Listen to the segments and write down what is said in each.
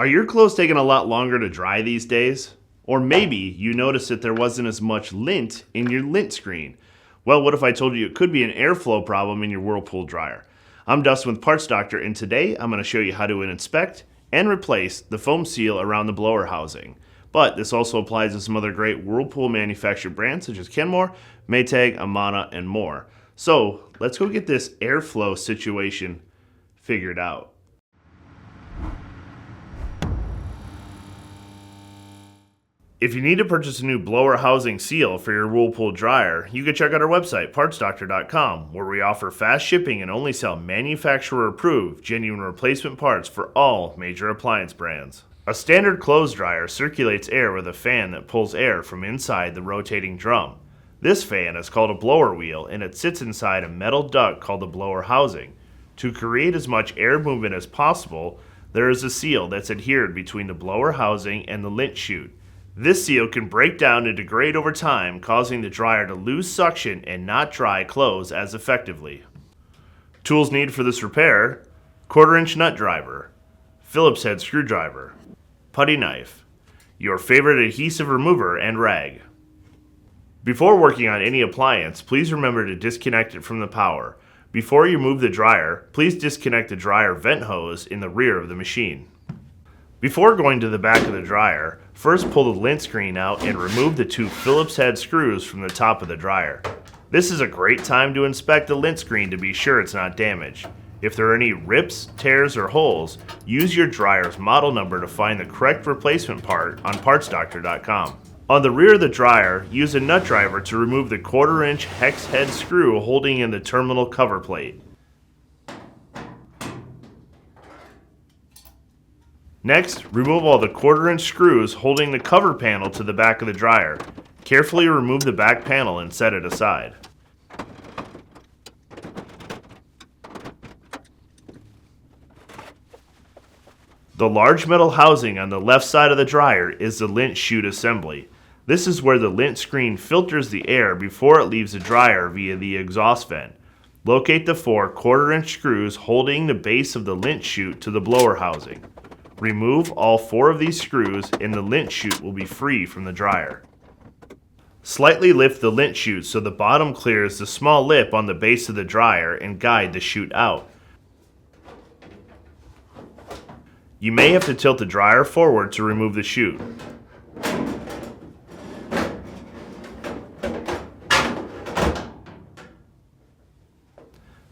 Are your clothes taking a lot longer to dry these days? Or maybe you noticed that there wasn't as much lint in your lint screen. Well, what if I told you it could be an airflow problem in your Whirlpool dryer? I'm Dustin with Parts Doctor, and today I'm going to show you how to inspect and replace the foam seal around the blower housing. But this also applies to some other great Whirlpool manufactured brands such as Kenmore, Maytag, Amana, and more. So let's go get this airflow situation figured out. If you need to purchase a new blower housing seal for your Whirlpool dryer, you can check out our website, partsdoctor.com, where we offer fast shipping and only sell manufacturer-approved, genuine replacement parts for all major appliance brands. A standard clothes dryer circulates air with a fan that pulls air from inside the rotating drum. This fan is called a blower wheel, and it sits inside a metal duct called the blower housing. To create as much air movement as possible, there is a seal that's adhered between the blower housing and the lint chute. This seal can break down and degrade over time, causing the dryer to lose suction and not dry clothes as effectively. Tools needed for this repair: 1/4-inch nut driver, Phillips head screwdriver, putty knife, your favorite adhesive remover, and rag. Before working on any appliance, please remember to disconnect it from the power. Before you move the dryer, please disconnect the dryer vent hose in the rear of the machine. Before going to the back of the dryer, first pull the lint screen out and remove the 2 Phillips head screws from the top of the dryer. This is a great time to inspect the lint screen to be sure it's not damaged. If there are any rips, tears, or holes, use your dryer's model number to find the correct replacement part on partsdoctor.com. On the rear of the dryer, use a nut driver to remove the 1/4-inch hex head screw holding in the terminal cover plate. Next, remove all the 1/4-inch screws holding the cover panel to the back of the dryer. Carefully remove the back panel and set it aside. The large metal housing on the left side of the dryer is the lint chute assembly. This is where the lint screen filters the air before it leaves the dryer via the exhaust vent. Locate the 4 1/4-inch screws holding the base of the lint chute to the blower housing. Remove all 4 of these screws and the lint chute will be free from the dryer. Slightly lift the lint chute so the bottom clears the small lip on the base of the dryer and guide the chute out. You may have to tilt the dryer forward to remove the chute.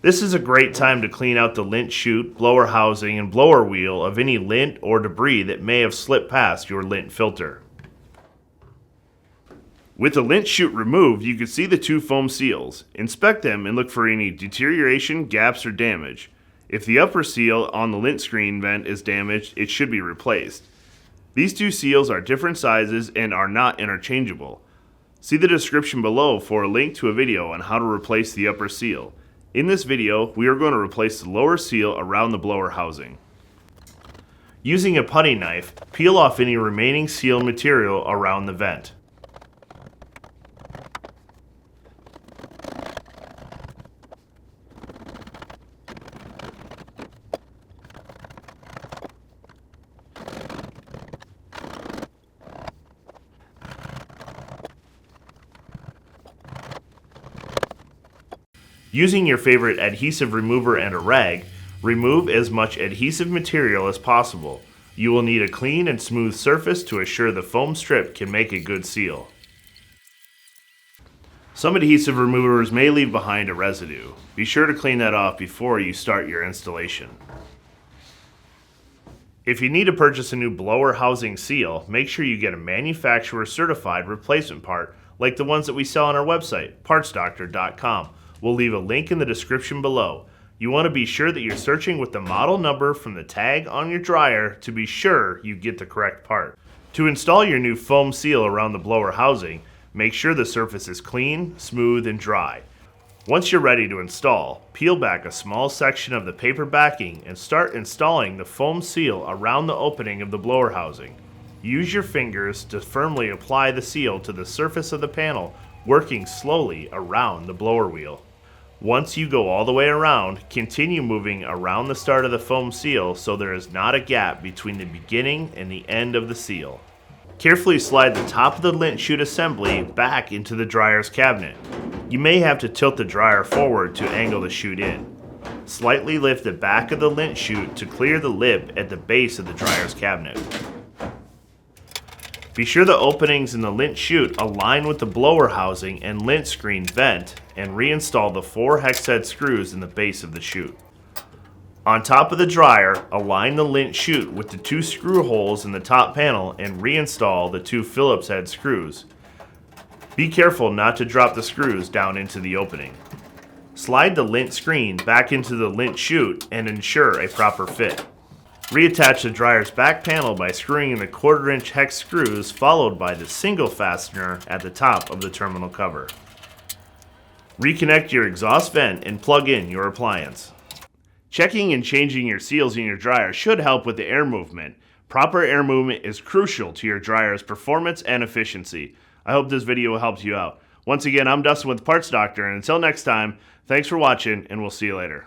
This is a great time to clean out the lint chute, blower housing, and blower wheel of any lint or debris that may have slipped past your lint filter. With the lint chute removed, you can see the 2 foam seals. Inspect them and look for any deterioration, gaps, or damage. If the upper seal on the lint screen vent is damaged, it should be replaced. These 2 seals are different sizes and are not interchangeable. See the description below for a link to a video on how to replace the upper seal. In this video, we are going to replace the lower seal around the blower housing. Using a putty knife, peel off any remaining seal material around the vent. Using your favorite adhesive remover and a rag, remove as much adhesive material as possible. You will need a clean and smooth surface to assure the foam strip can make a good seal. Some adhesive removers may leave behind a residue. Be sure to clean that off before you start your installation. If you need to purchase a new blower housing seal, make sure you get a manufacturer certified replacement part like the ones that we sell on our website, partsdoctor.com. We'll leave a link in the description below. You want to be sure that you're searching with the model number from the tag on your dryer to be sure you get the correct part. To install your new foam seal around the blower housing, make sure the surface is clean, smooth, and dry. Once you're ready to install, peel back a small section of the paper backing and start installing the foam seal around the opening of the blower housing. Use your fingers to firmly apply the seal to the surface of the panel, working slowly around the blower wheel. Once you go all the way around, continue moving around the start of the foam seal so there is not a gap between the beginning and the end of the seal. Carefully slide the top of the lint chute assembly back into the dryer's cabinet. You may have to tilt the dryer forward to angle the chute in. Slightly lift the back of the lint chute to clear the lip at the base of the dryer's cabinet. Be sure the openings in the lint chute align with the blower housing and lint screen vent, and reinstall the 4 hex head screws in the base of the chute. On top of the dryer, align the lint chute with the 2 screw holes in the top panel and reinstall the 2 Phillips head screws. Be careful not to drop the screws down into the opening. Slide the lint screen back into the lint chute and ensure a proper fit. Reattach the dryer's back panel by screwing in the 1/4 inch hex screws followed by the single fastener at the top of the terminal cover. Reconnect your exhaust vent and plug in your appliance. Checking and changing your seals in your dryer should help with the air movement. Proper air movement is crucial to your dryer's performance and efficiency. I hope this video helped you out. Once again, I'm Dustin with Parts Doctor, and until next time, thanks for watching, and we'll see you later.